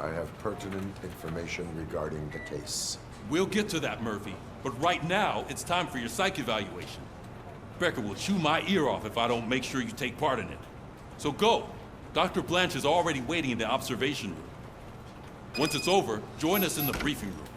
I have pertinent information regarding the case. We'll get to that, Murphy. But right now, it's time for your psych evaluation. Becker will chew my ear off if I don't make sure you take part in it. So go. Dr. Blanche is already waiting in the observation room. Once it's over, join us in the briefing room.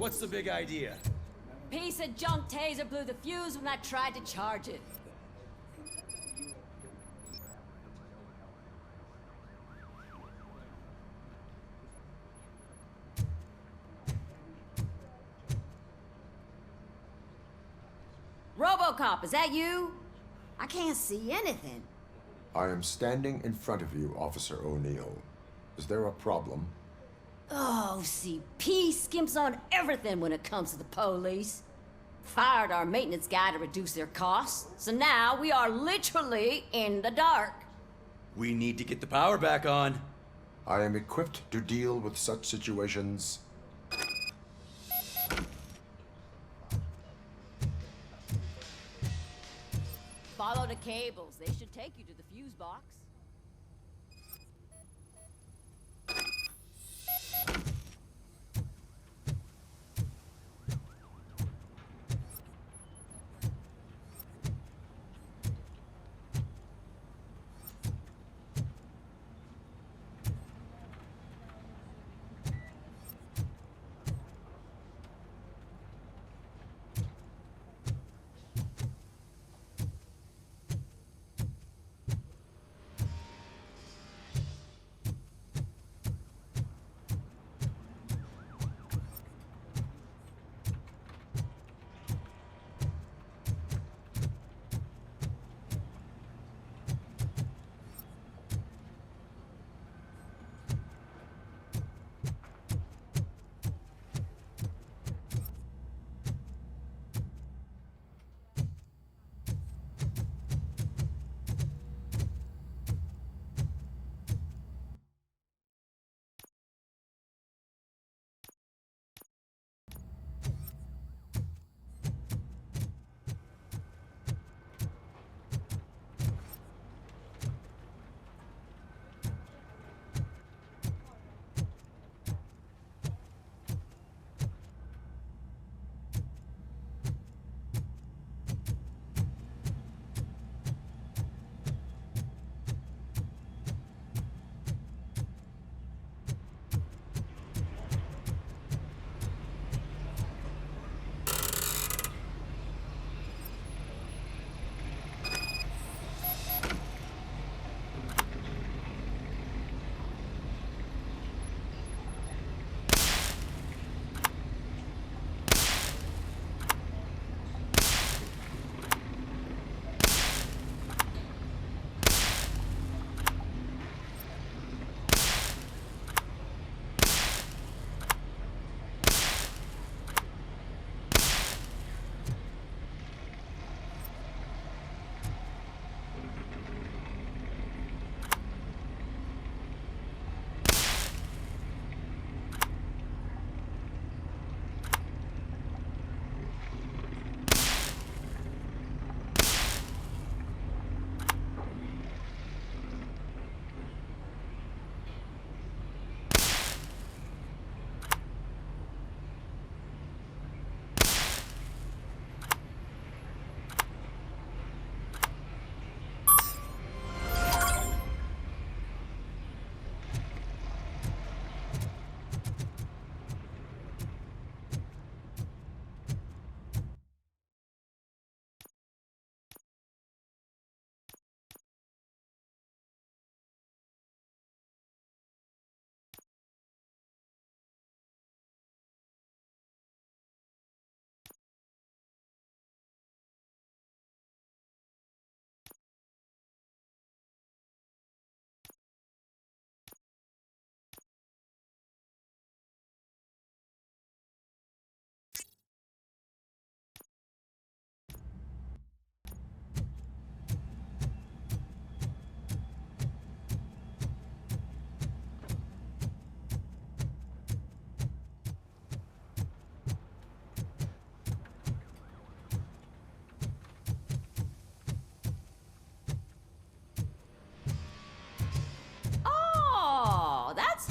What's the big idea? Piece of junk taser blew the fuse when I tried to charge it. RoboCop, is that you? I can't see anything. I am standing in front of you, Officer O'Neill. Is there a problem? Oh, CP skimps on everything when it comes to the police. Fired our maintenance guy to reduce their costs, so now we are literally in the dark. We need to get the power back on. I am equipped to deal with such situations. Follow the cables. They should take you to the fuse box.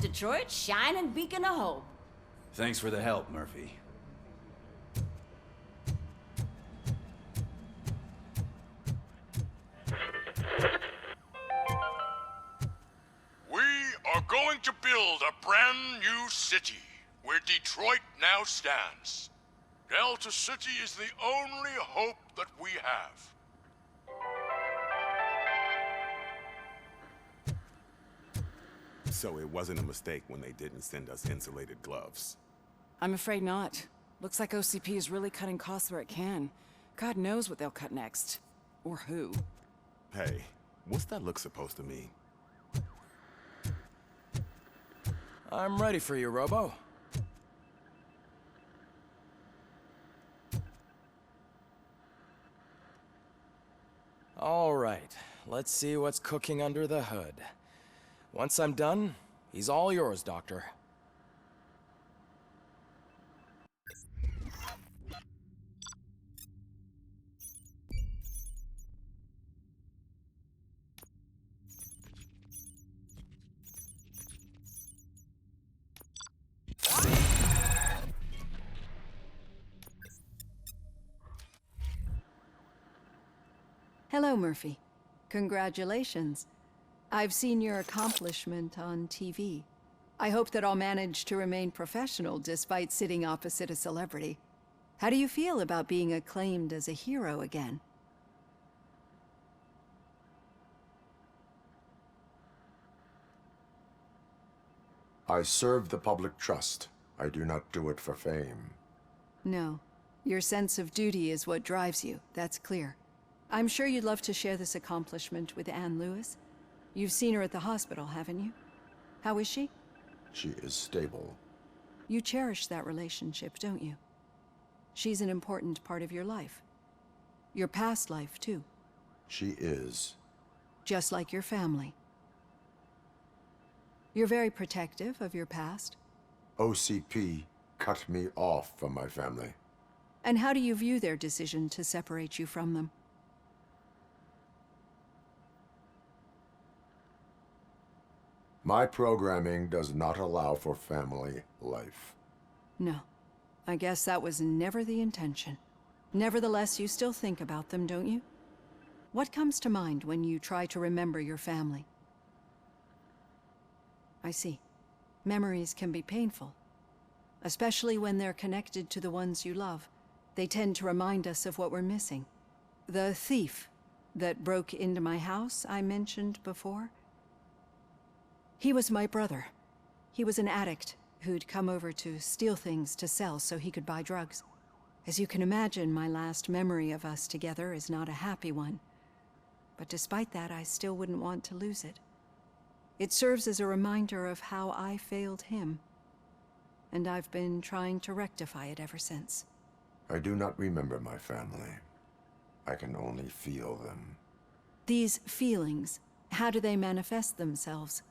Detroit's shining beacon of hope. Thanks for the help, Murphy. We are going to build a brand new city where Detroit now stands. Delta City is the only hope that we have. So it wasn't a mistake when they didn't send us insulated gloves. I'm afraid not. Looks like OCP is really cutting costs where it can. God knows what they'll cut next. Or who. Hey, what's that look supposed to mean? I'm ready for you, Robo. All right, let's see what's cooking under the hood. Once I'm done, he's all yours, Doctor. Hello, Murphy. Congratulations. I've seen your accomplishment on TV. I hope that I'll manage to remain professional despite sitting opposite a celebrity. How do you feel about being acclaimed as a hero again? I serve the public trust. I do not do it for fame. No. Your sense of duty is what drives you, that's clear. I'm sure you'd love to share this accomplishment with Anne Lewis. You've seen her at the hospital, haven't you? How is she? She is stable. You cherish that relationship, don't you? She's an important part of your life. Your past life, too. She is. Just like your family. You're very protective of your past. OCP cut me off from my family. And how do you view their decision to separate you from them? My programming does not allow for family life. No. I guess that was never the intention. Nevertheless, you still think about them, don't you? What comes to mind when you try to remember your family? I see. Memories can be painful. Especially when they're connected to the ones you love. They tend to remind us of what we're missing. The thief that broke into my house I mentioned before? He was my brother. He was an addict who'd come over to steal things to sell so he could buy drugs. As you can imagine, my last memory of us together is not a happy one. But despite that, I still wouldn't want to lose it. It serves as a reminder of how I failed him. And I've been trying to rectify it ever since. I do not remember my family. I can only feel them. These feelings, how do they manifest themselves?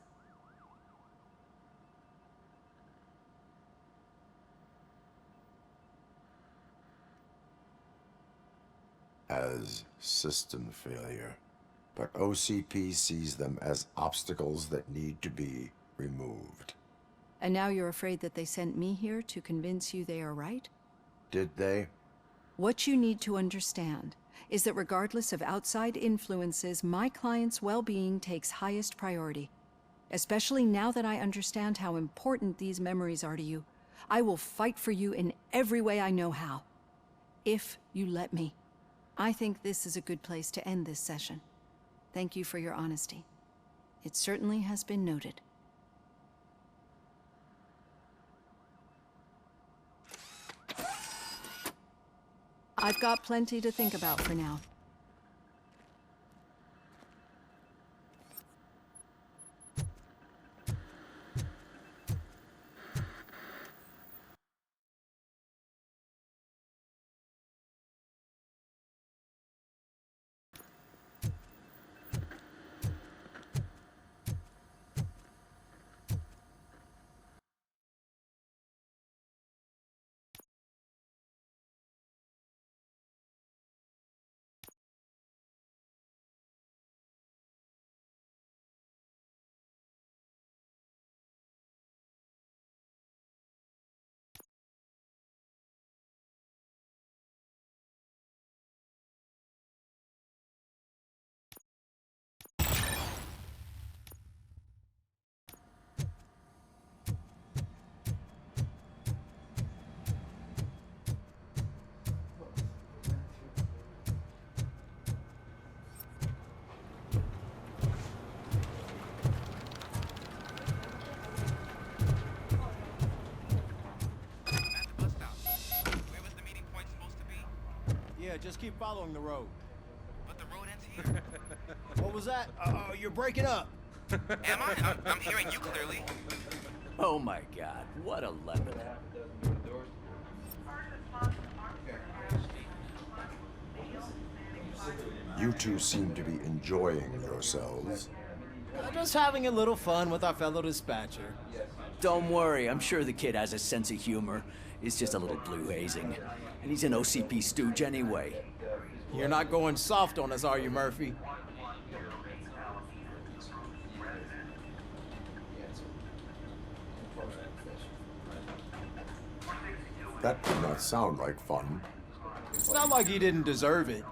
As system failure. But OCP sees them as obstacles that need to be removed. And now you're afraid that they sent me here to convince you they are right? Did they? What you need to understand is that regardless of outside influences, my client's well-being takes highest priority. Especially now that I understand how important these memories are to you, I will fight for you in every way I know how. If you let me. I think this is a good place to end this session. Thank you for your honesty. It certainly has been noted. I've got plenty to think about for now. just keep following the road. But the road ends here. What was that? You're breaking up. Am I? I'm hearing you clearly. Oh my god, what a lemon. You two seem to be enjoying yourselves. Just having a little fun with our fellow dispatcher. Don't worry, I'm sure the kid has a sense of humor. It's just a little blue hazing. And he's an OCP stooge anyway. You're not going soft on us, are you, Murphy? That did not sound like fun. It's not like he didn't deserve it.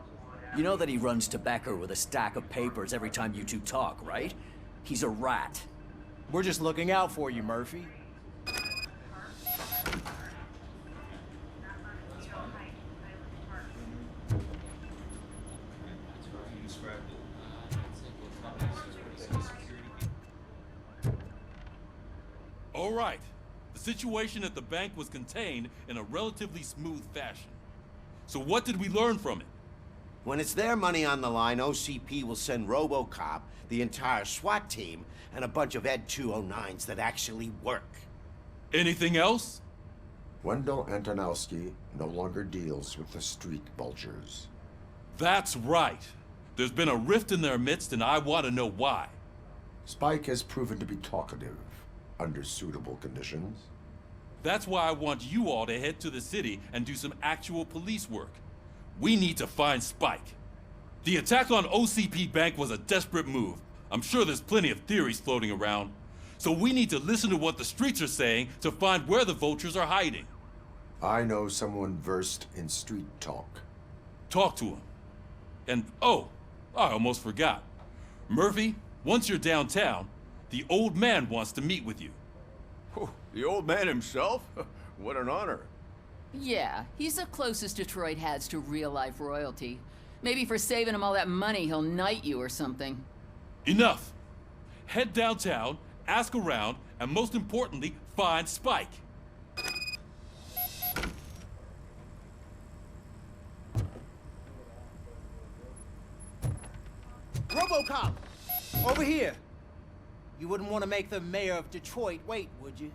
You know that he runs to Becker with a stack of papers every time you two talk, right? He's a rat. We're just looking out for you, Murphy. All right. The situation at the bank was contained in a relatively smooth fashion. So what did we learn from it? When it's their money on the line, OCP will send RoboCop, the entire SWAT team, and a bunch of Ed 209s that actually work. Anything else? Wendell Antonowski no longer deals with the street vultures. That's right. There's been a rift in their midst, and I want to know why. Spike has proven to be talkative under suitable conditions. That's why I want you all to head to the city and do some actual police work. We need to find Spike. The attack on OCP Bank was a desperate move. I'm sure there's plenty of theories floating around. So we need to listen to what the streets are saying to find where the vultures are hiding. I know someone versed in street talk. Talk to him. And oh, I almost forgot. Murphy, once you're downtown, the old man wants to meet with you. Oh, the old man himself? What an honor. Yeah, he's the closest Detroit has to real-life royalty. Maybe for saving him all that money, he'll knight you or something. Enough! Head downtown, ask around, and most importantly, find Spike. RoboCop! Over here! You wouldn't want to make the mayor of Detroit wait, would you?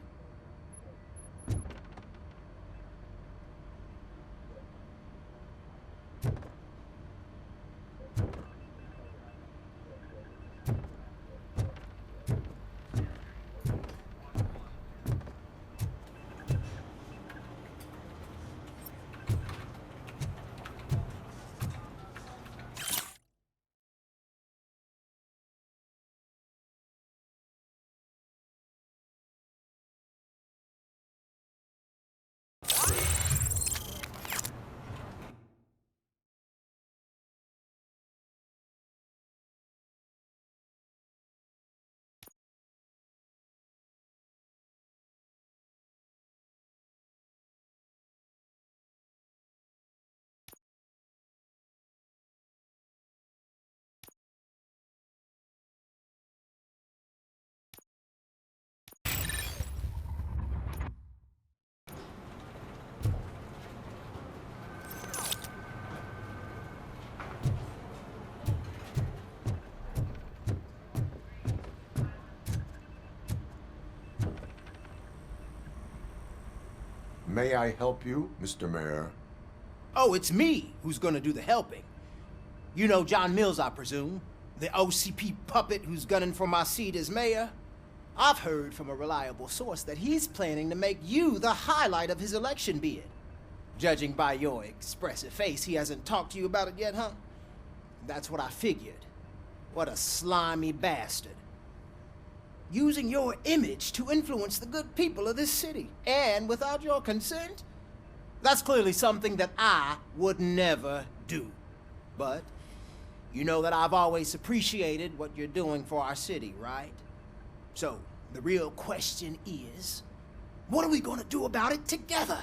May I help you, Mr. Mayor? Oh, it's me who's gonna do the helping. You know John Mills, I presume? The OCP puppet who's gunning for my seat as mayor? I've heard from a reliable source that he's planning to make you the highlight of his election bid. Judging by your expressive face, he hasn't talked to you about it yet, huh? That's what I figured. What a slimy bastard. Using your image to influence the good people of this city, and without your consent? That's clearly something that I would never do. But you know that I've always appreciated what you're doing for our city, right? So, the real question is, what are we gonna do about it together?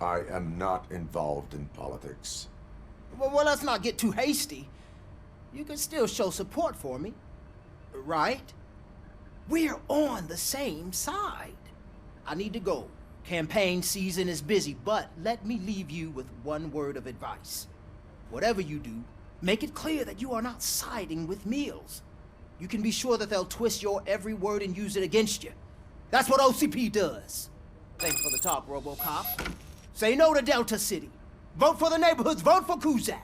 I am not involved in politics. Well, let's not get too hasty. You can still show support for me, right? We're on the same side. I need to go. Campaign season is busy, but let me leave you with one word of advice. Whatever you do, make it clear that you are not siding with Mills. You can be sure that they'll twist your every word and use it against you. That's what OCP does. Thanks for the talk, RoboCop. Say no to Delta City. Vote for the neighborhoods. Vote for Kuzak.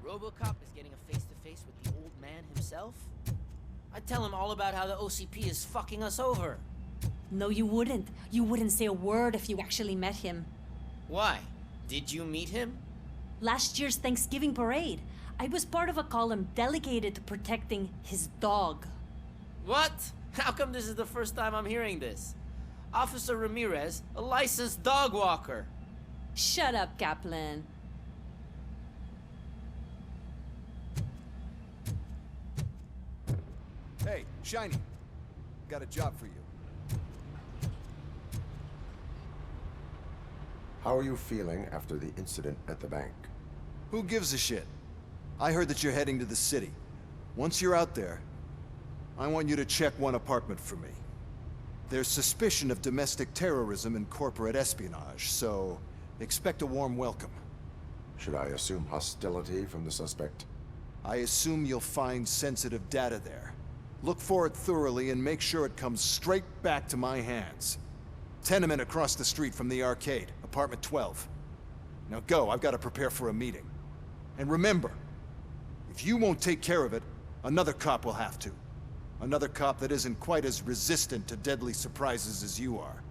RoboCop is getting a face-to-face with the old man himself? I'd tell him all about how the OCP is fucking us over. No, you wouldn't. You wouldn't say a word if you actually met him. Why? Did you meet him? Last year's Thanksgiving parade, I was part of a column delegated to protecting his dog. What? How come this is the first time I'm hearing this? Officer Ramirez, a licensed dog walker. Shut up, Kaplan. Hey, Shiny. Got a job for you. How are you feeling after the incident at the bank? Who gives a shit? I heard that you're heading to the city. Once you're out there, I want you to check one apartment for me. There's suspicion of domestic terrorism and corporate espionage, so expect a warm welcome. Should I assume hostility from the suspect? I assume you'll find sensitive data there. Look for it thoroughly and make sure it comes straight back to my hands. Tenement across the street from the arcade, apartment 12. Now go, I've got to prepare for a meeting. And remember, if you won't take care of it, another cop will have to. Another cop that isn't quite as resistant to deadly surprises as you are.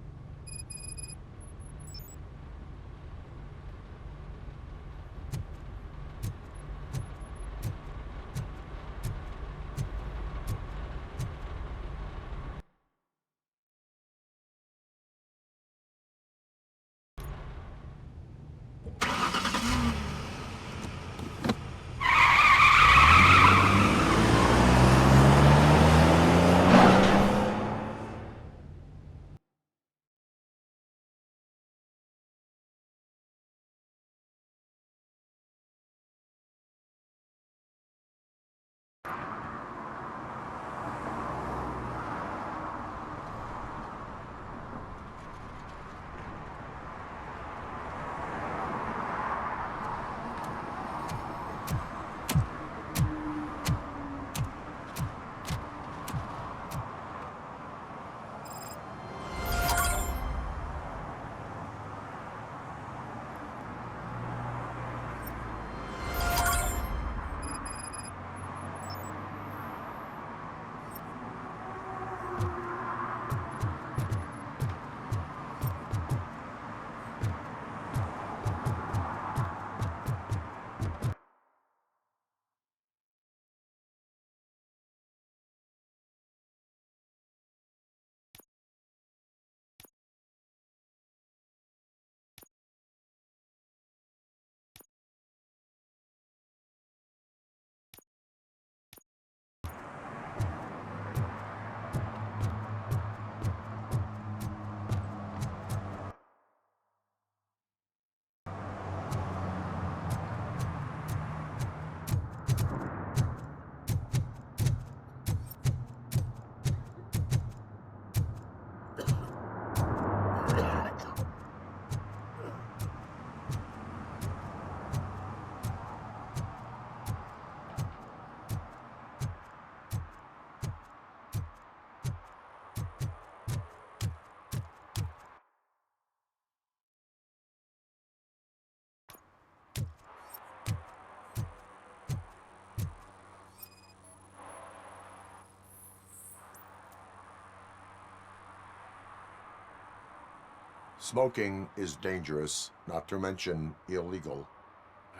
Smoking is dangerous, not to mention illegal.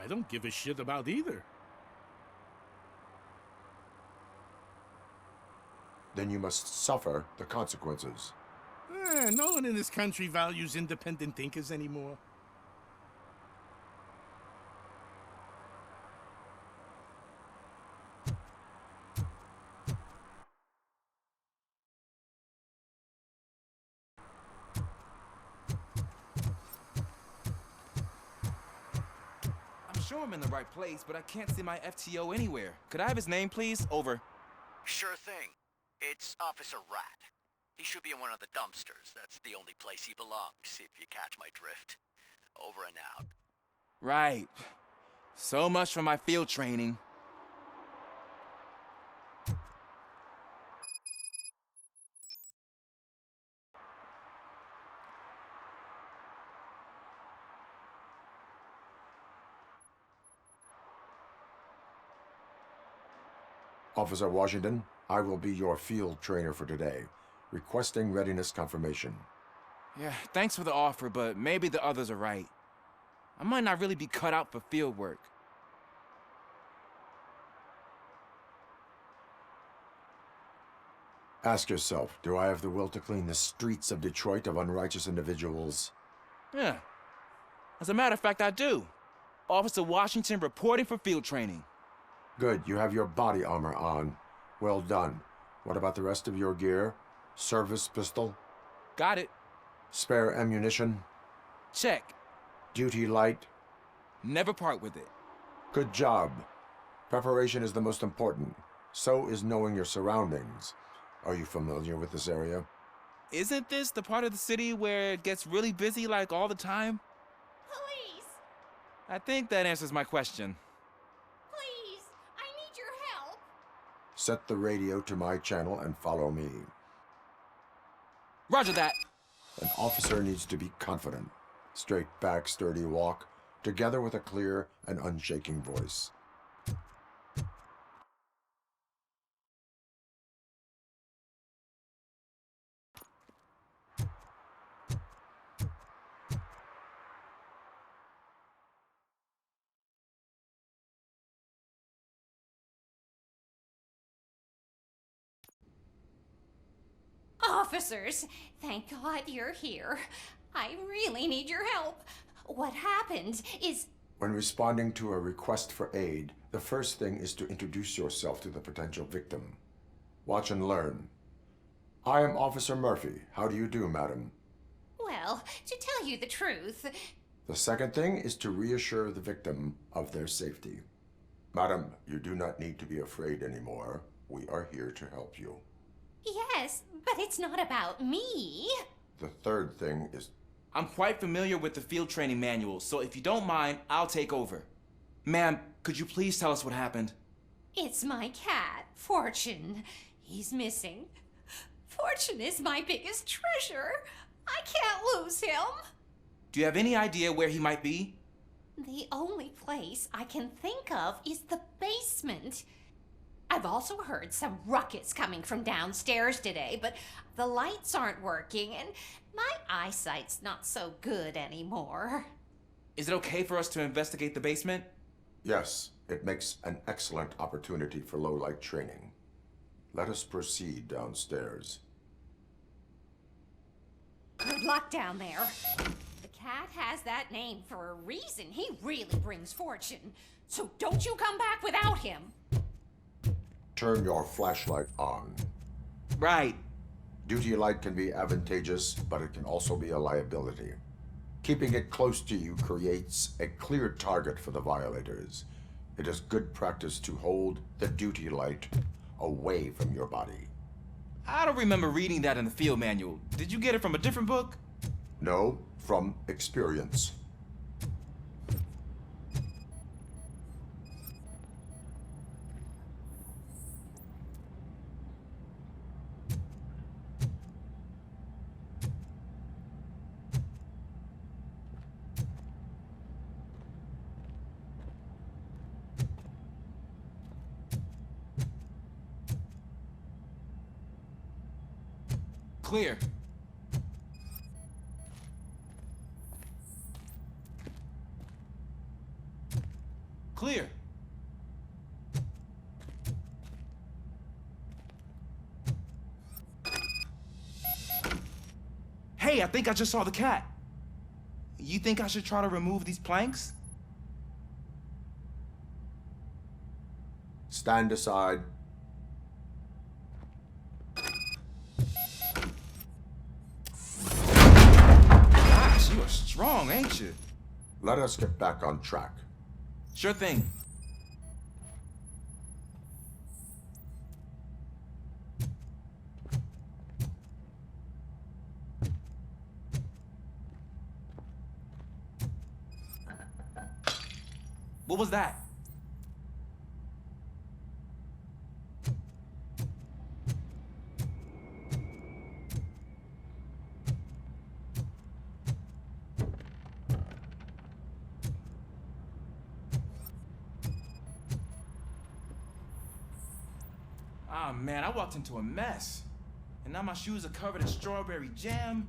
I don't give a shit about either. Then you must suffer the consequences. No one in this country values independent thinkers anymore. know I'm in the right place, but I can't see my FTO anywhere. Could I have his name, please? Over. Sure thing. It's Officer Rat. He should be in one of the dumpsters. That's the only place he belongs, if you catch my drift. Over and out. Right. So much for my field training. Officer Washington, I will be your field trainer for today. Requesting readiness confirmation. Yeah, thanks for the offer, but maybe the others are right. I might not really be cut out for field work. Ask yourself, do I have the will to clean the streets of Detroit of unrighteous individuals? Yeah. As a matter of fact, I do. Officer Washington reporting for field training. Good, you have your body armor on. Well done. What about the rest of your gear? Service pistol? Got it. Spare ammunition? Check. Duty light? Never part with it. Good job. Preparation is the most important. So is knowing your surroundings. Are you familiar with this area? Isn't this the part of the city where it gets really busy like all the time? Police! I think that answers my question. Please! I need your help! Set the radio to my channel and follow me. Roger that. An officer needs to be confident. Straight back, sturdy walk, together with a clear and unshaking voice. Officers, thank God you're here. I really need your help. What happened is... When responding to a request for aid, the first thing is to introduce yourself to the potential victim. Watch and learn. I am Officer Murphy. How do you do, madam? Well, to tell you the truth... The second thing is to reassure the victim of their safety. Madam, you do not need to be afraid anymore. We are here to help you. Yes, but it's not about me. The third thing is... I'm quite familiar with the field training manual, so if you don't mind, I'll take over. Ma'am, could you please tell us what happened? It's my cat, Fortune. He's missing. Fortune is my biggest treasure. I can't lose him. Do you have any idea where he might be? The only place I can think of is the basement. I've also heard some ruckus coming from downstairs today, but the lights aren't working and my eyesight's not so good anymore. Is it okay for us to investigate the basement? Yes, it makes an excellent opportunity for low-light training. Let us proceed downstairs. Good luck down there. The cat has that name for a reason. He really brings fortune. So don't you come back without him. Turn your flashlight on. Right. Duty light can be advantageous, but it can also be a liability. Keeping it close to you creates a clear target for the violators. It is good practice to hold the duty light away from your body. I don't remember reading that in the field manual. Did you get it from a different book? No, from experience. Clear. Clear. Hey, I think I just saw the cat. You think I should try to remove these planks? Stand aside. You are strong, ain't you? Let us get back on track. Sure thing. What was that? Ah, man, I walked into a mess. And now my shoes are covered in strawberry jam.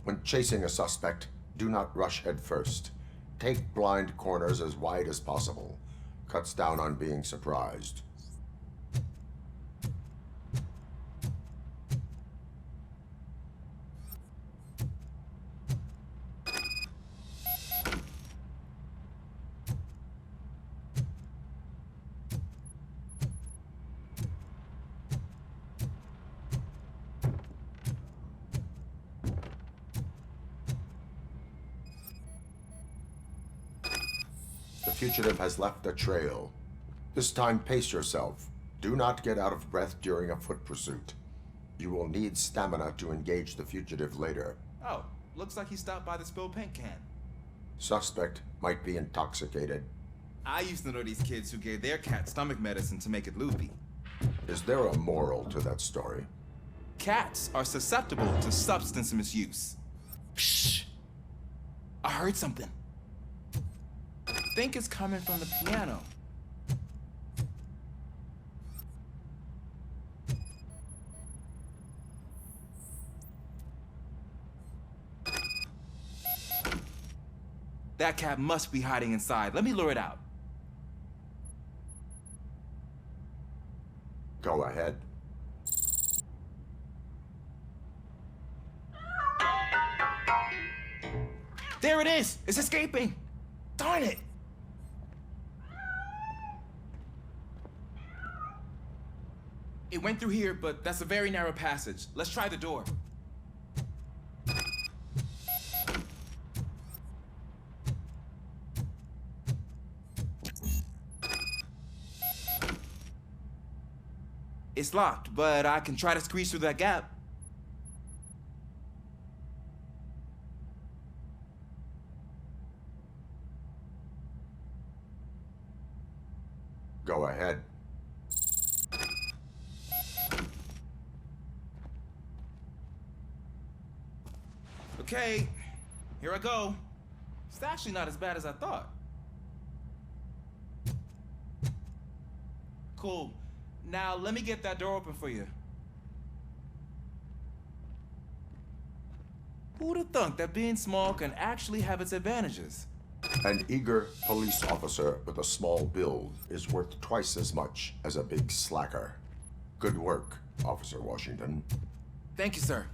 When chasing a suspect, do not rush head first. Take blind corners as wide as possible. Cuts down on being surprised. The fugitive has left a trail. This time, pace yourself. Do not get out of breath during a foot pursuit. You will need stamina to engage the fugitive later. Oh, looks like he stopped by the spilled paint can. Suspect might be intoxicated. I used to know these kids who gave their cat stomach medicine to make it loopy. Is there a moral to that story? Cats are susceptible to substance misuse. Shh! I heard something. I think it's coming from the piano. That cat must be hiding inside. Let me lure it out. Go ahead. There it is! It's escaping! Darn it! It went through here, but that's a very narrow passage. Let's try the door. It's locked, but I can try to squeeze through that gap. Go ahead. Okay, here I go. It's actually not as bad as I thought. Cool. Now let me get that door open for you. Who'd have thunk that being small can actually have its advantages? An eager police officer with a small build is worth twice as much as a big slacker. Good work, Officer Washington. Thank you, sir.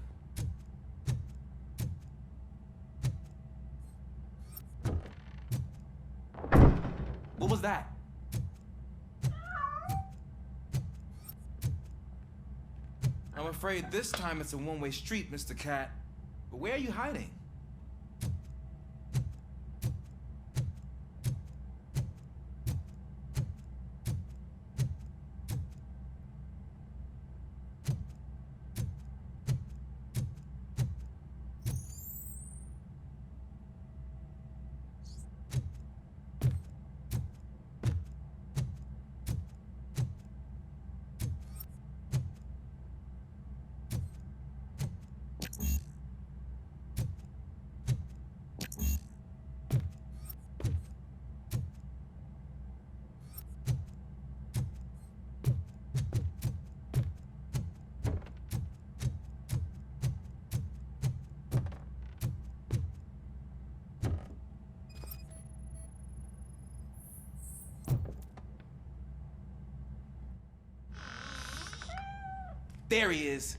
What was that? I'm afraid this time it's a one-way street, Mr. Cat. But where are you hiding? There he is.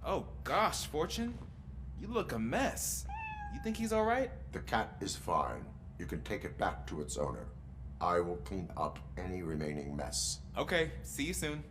Oh gosh, Fortune. You look a mess. You think he's all right? The cat is fine. You can take it back to its owner. I will clean up any remaining mess. Okay, see you soon.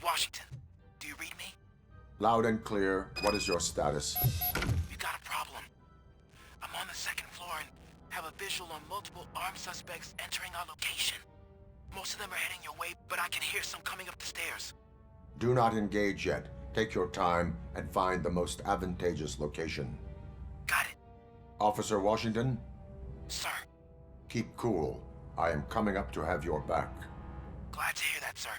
is Washington. Do you read me? Loud and clear. What is your status? We got a problem. I'm on the second floor and have a visual on multiple armed suspects entering our location. Most of them are heading your way, but I can hear some coming up the stairs. Do not engage yet. Take your time and find the most advantageous location. Got it. Officer Washington? Sir. Keep cool. I am coming up to have your back. Glad to hear that, sir.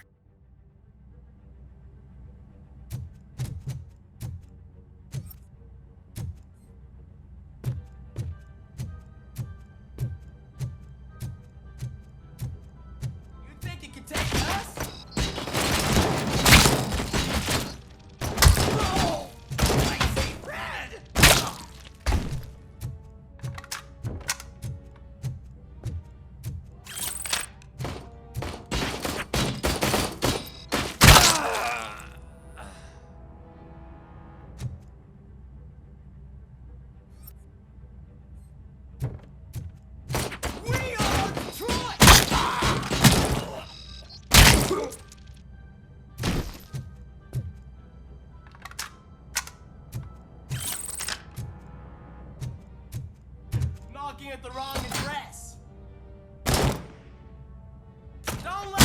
You think you can take us? No! I see red! We are Detroit! Knocking at the wrong address. Don't let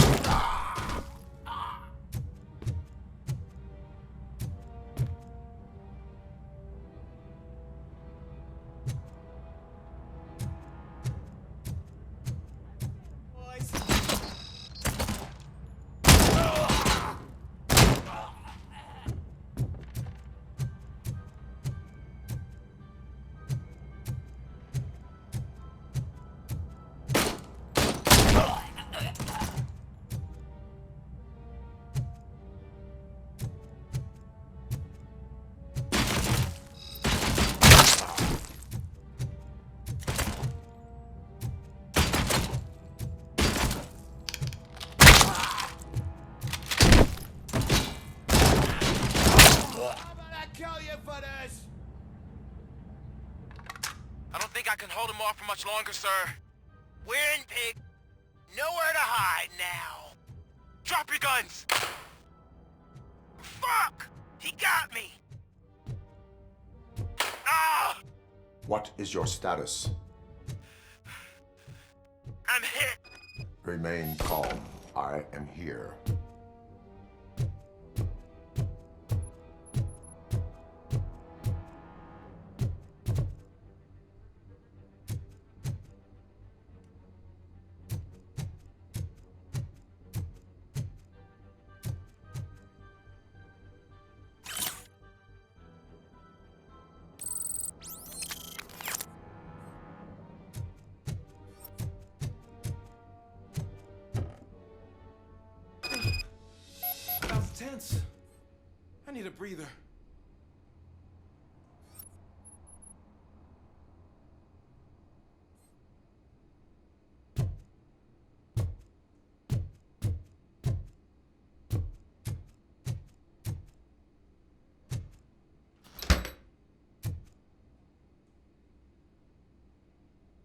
Boys. I don't think I can hold him off for much longer, sir. We're in, pig. Nowhere to hide now. Drop your guns! Fuck! He got me! Ah! What is your status? I'm hit! Remain calm. I am here. That was tense. I need a breather.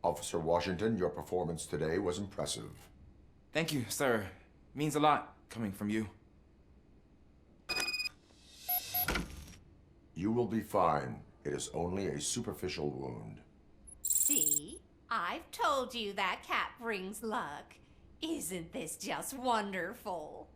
Officer Washington, your performance today was impressive. Thank you, sir. Means a lot coming from you. You will be fine. It is only a superficial wound. See? I've told you that cat brings luck. Isn't this just wonderful?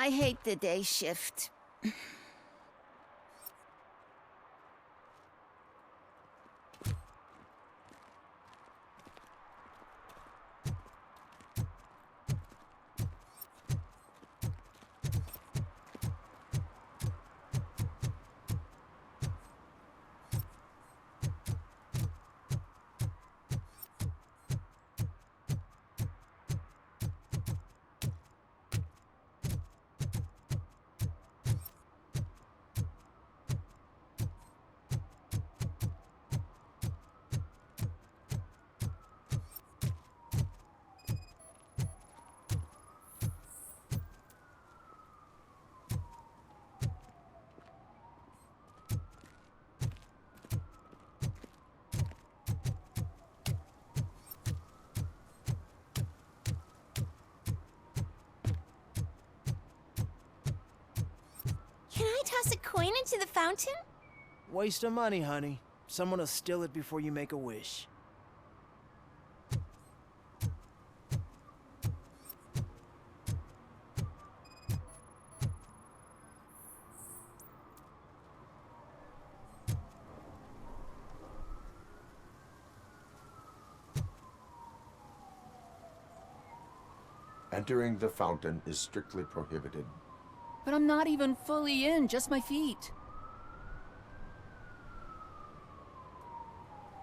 I hate the day shift. Can I toss a coin into the fountain? Waste of money, honey. Someone will steal it before you make a wish. Entering the fountain is strictly prohibited. But I'm not even fully in, just my feet.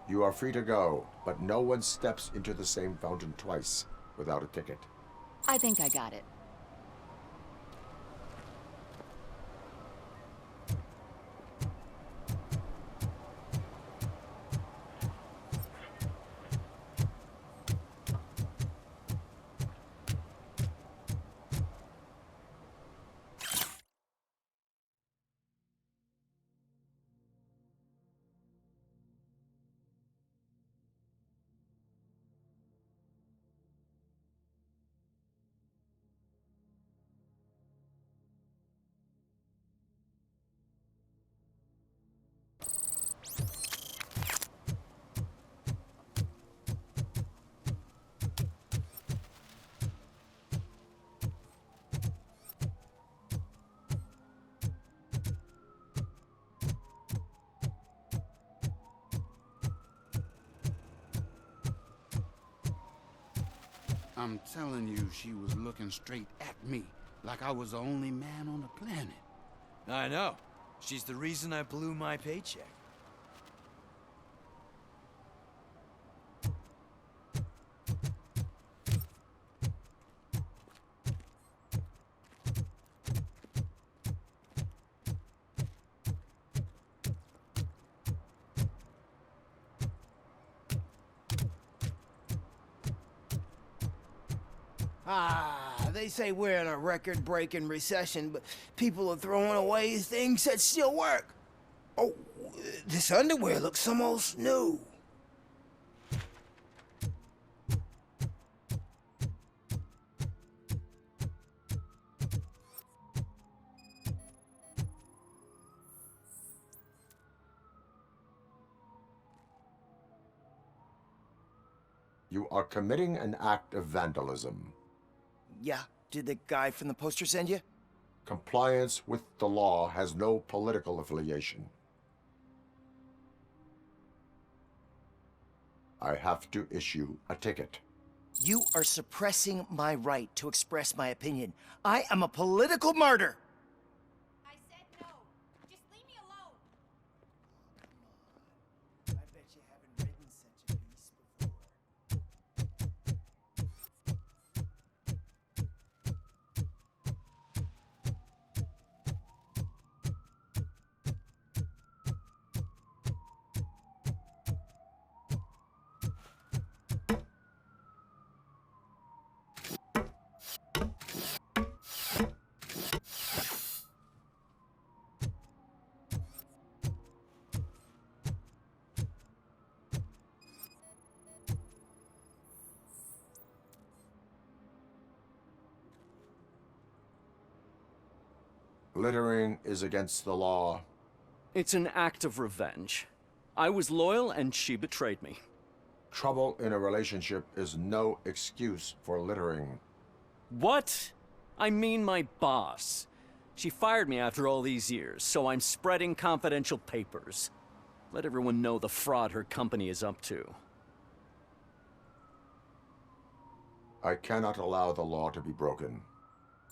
You are free to go, but no one steps into the same fountain twice without a ticket. I think I got it. I'm telling you, she was looking straight at me, like I was the only man on the planet. I know. She's the reason I blew my paycheck. They say we're in a record-breaking recession, but people are throwing away things that still work. Oh, this underwear looks almost new. You are committing an act of vandalism. Yeah, did the guy from the poster send you? Compliance with the law has no political affiliation. I have to issue a ticket. You are suppressing my right to express my opinion. I am a political martyr! I said no. Just leave me alone. I bet you haven't written such a piece before. Littering is against the law. It's an act of revenge. I was loyal and she betrayed me. Trouble in a relationship is no excuse for littering. What? I mean my boss. She fired me after all these years, so I'm spreading confidential papers. Let everyone know the fraud her company is up to. I cannot allow the law to be broken.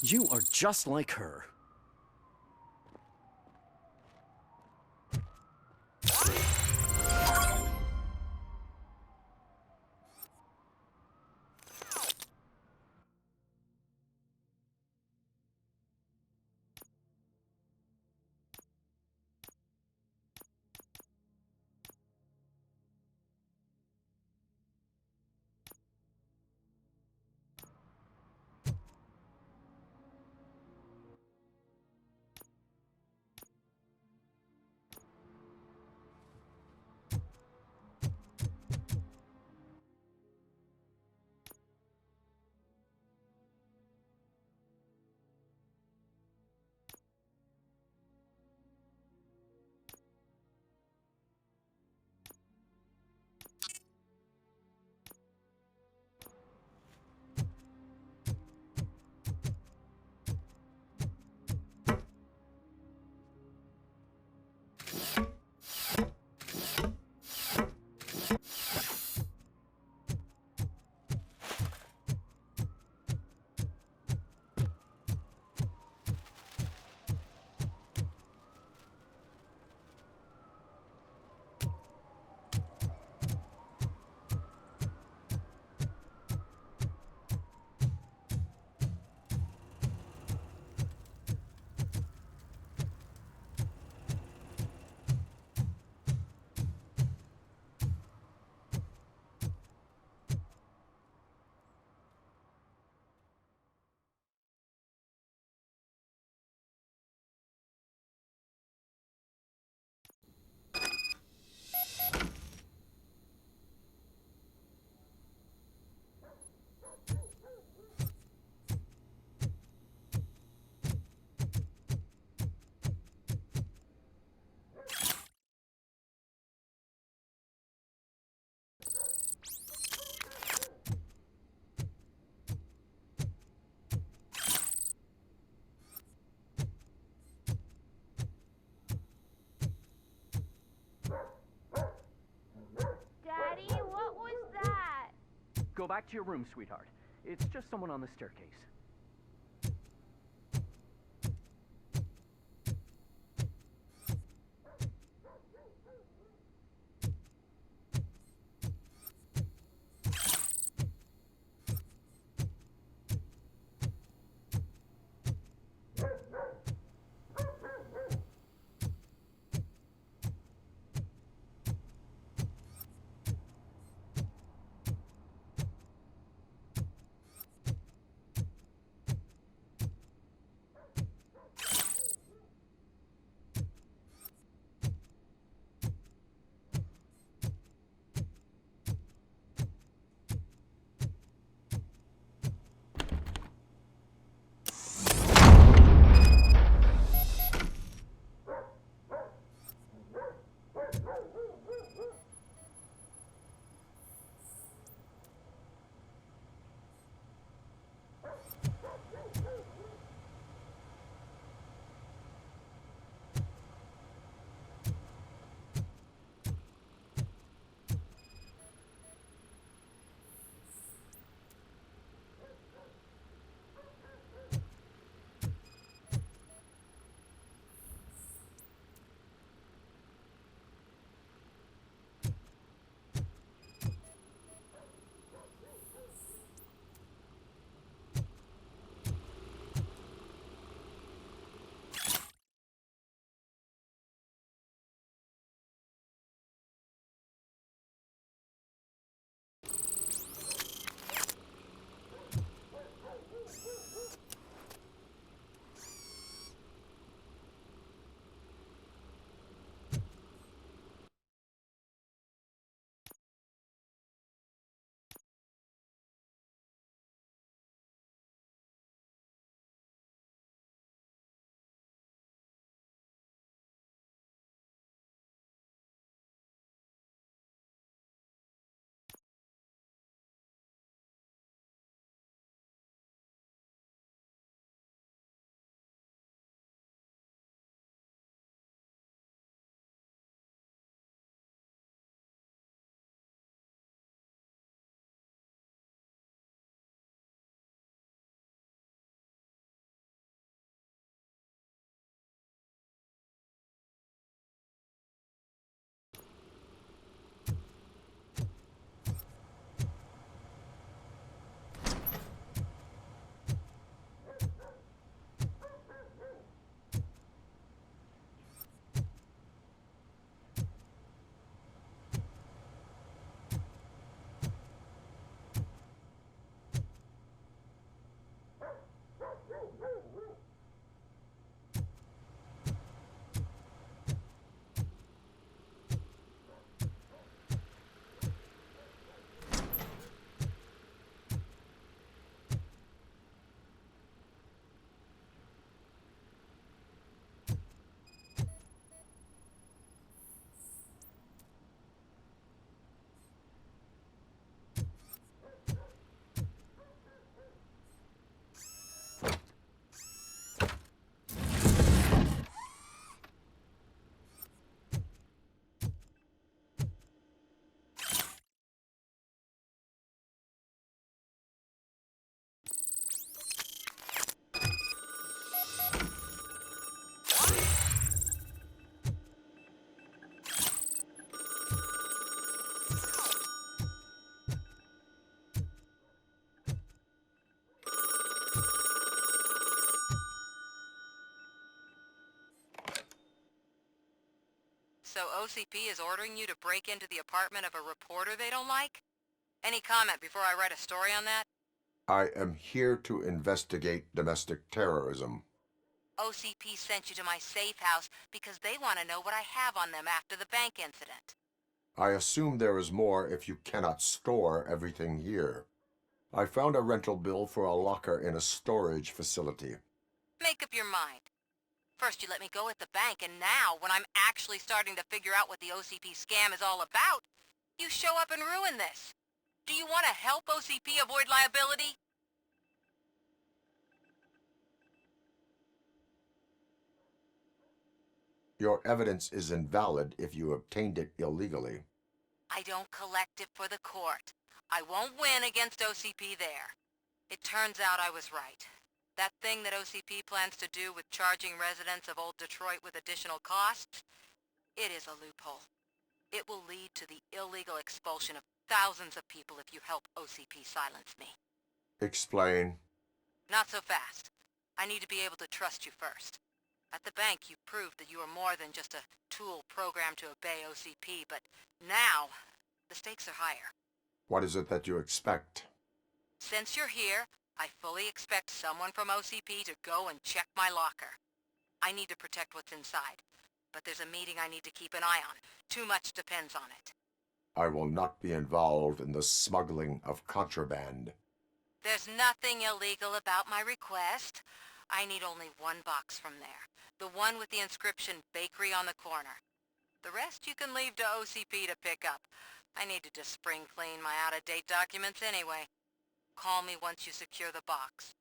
You are just like her. Go back to your room, sweetheart. It's just someone on the staircase. So OCP is ordering you to break into the apartment of a reporter they don't like? Any comment before I write a story on that? I am here to investigate domestic terrorism. OCP sent you to my safe house because they want to know what I have on them after the bank incident. I assume there is more if you cannot store everything here. I found a rental bill for a locker in a storage facility. Make up your mind. First you let me go at the bank, and now, when I'm actually starting to figure out what the OCP scam is all about, you show up and ruin this. Do you want to help OCP avoid liability? Your evidence is invalid if you obtained it illegally. I don't collect it for the court. I won't win against OCP there. It turns out I was right. That thing that OCP plans to do with charging residents of Old Detroit with additional costs, it is a loophole. It will lead to the illegal expulsion of thousands of people if you help OCP silence me. Explain. Not so fast. I need to be able to trust you first. At the bank, you proved that you are more than just a tool programmed to obey OCP, but now, the stakes are higher. What is it that you expect? Since you're here, I fully expect someone from OCP to go and check my locker. I need to protect what's inside, but there's a meeting I need to keep an eye on. Too much depends on it. I will not be involved in the smuggling of contraband. There's nothing illegal about my request. I need only one box from there. The one with the inscription Bakery on the corner. The rest you can leave to OCP to pick up. I need to just spring clean my out-of-date documents anyway. Call me once you secure the box.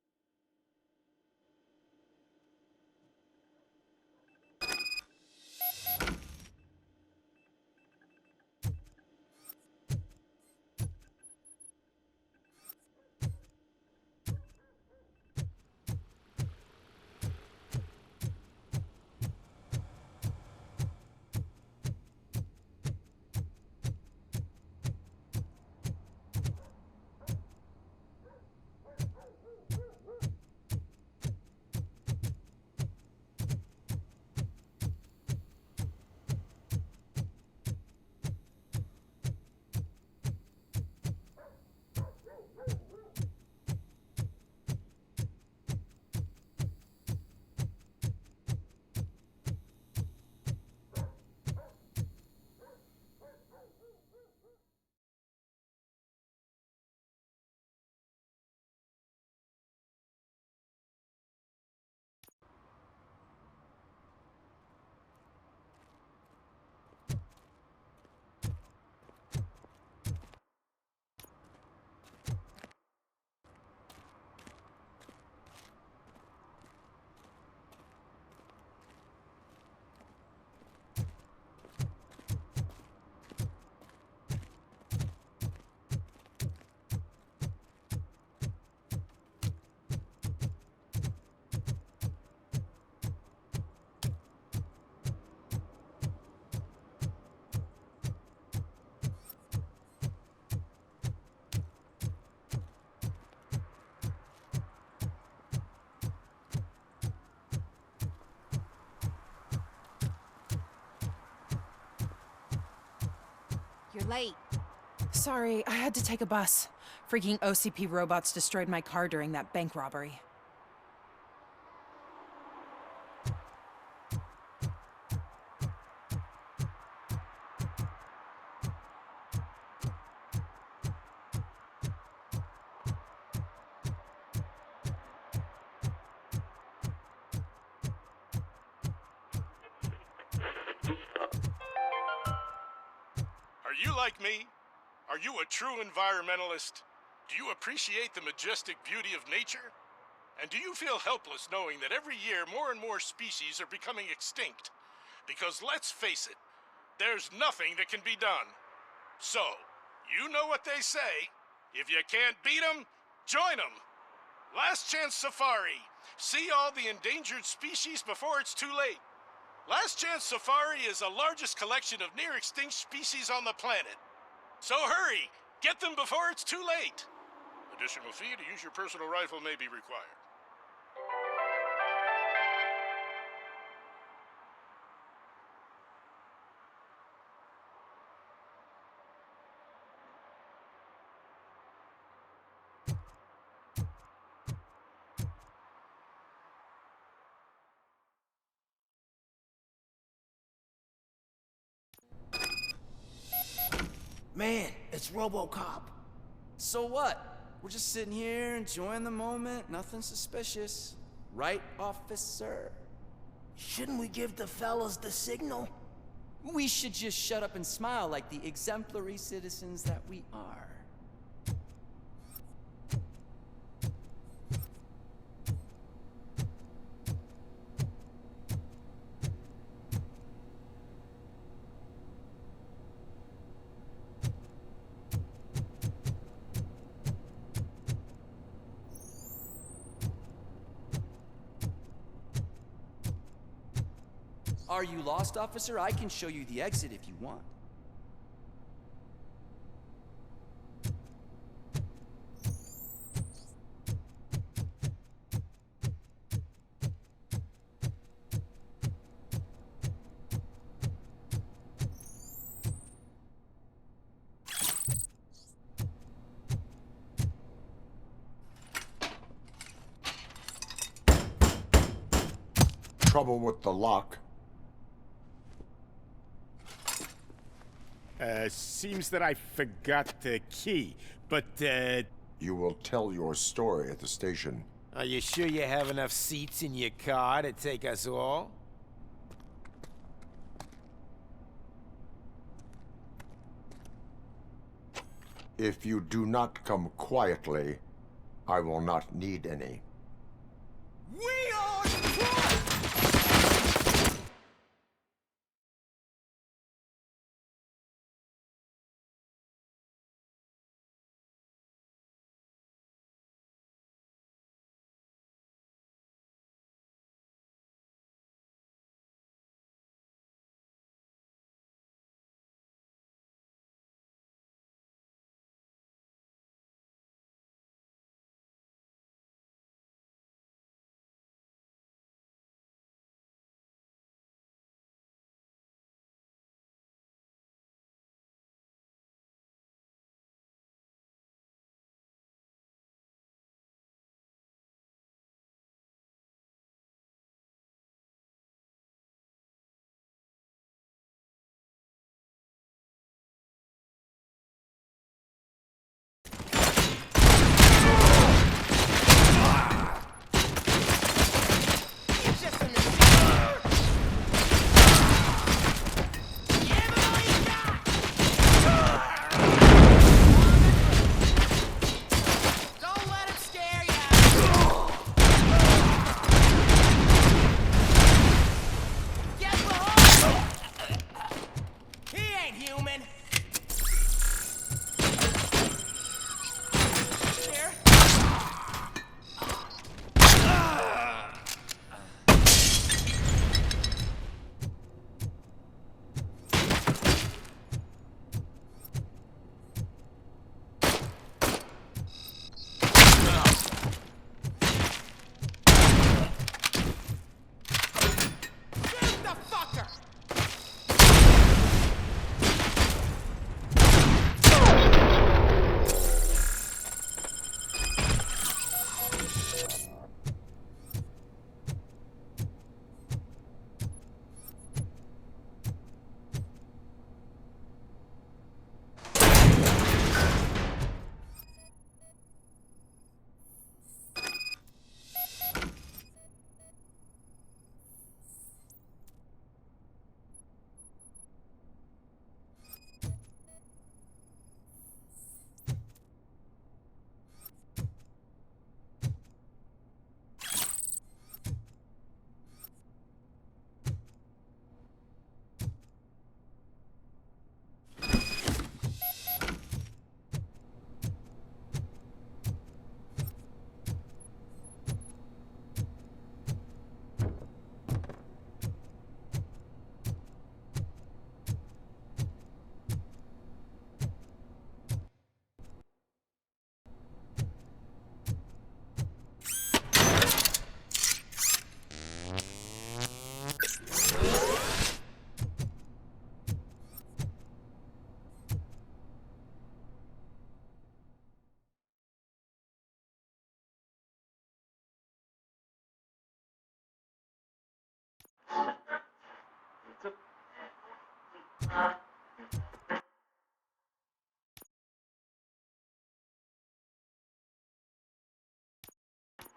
You're late. Sorry, I had to take a bus. Freaking OCP robots destroyed my car during that bank robbery. Are you like me? Are you a true environmentalist? Do you appreciate the majestic beauty of nature? And do you feel helpless knowing that every year more and more species are becoming extinct? Because let's face it, there's nothing that can be done. So, you know what they say. If you can't beat 'em, join 'em. Last Chance Safari. See all the endangered species before it's too late. Last Chance Safari is the largest collection of near-extinct species on the planet. So hurry! Get them before it's too late! Additional fee to use your personal rifle may be required. Man, it's RoboCop. So what? We're just sitting here enjoying the moment, nothing suspicious. Right, officer? Shouldn't we give the fellas the signal? We should just shut up and smile like the exemplary citizens that we are. Are you lost, officer? I can show you the exit if you want. Trouble with the lock. Seems that I forgot the key, but, You will tell your story at the station. Are you sure you have enough seats in your car to take us all? If you do not come quietly, I will not need any. We are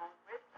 on with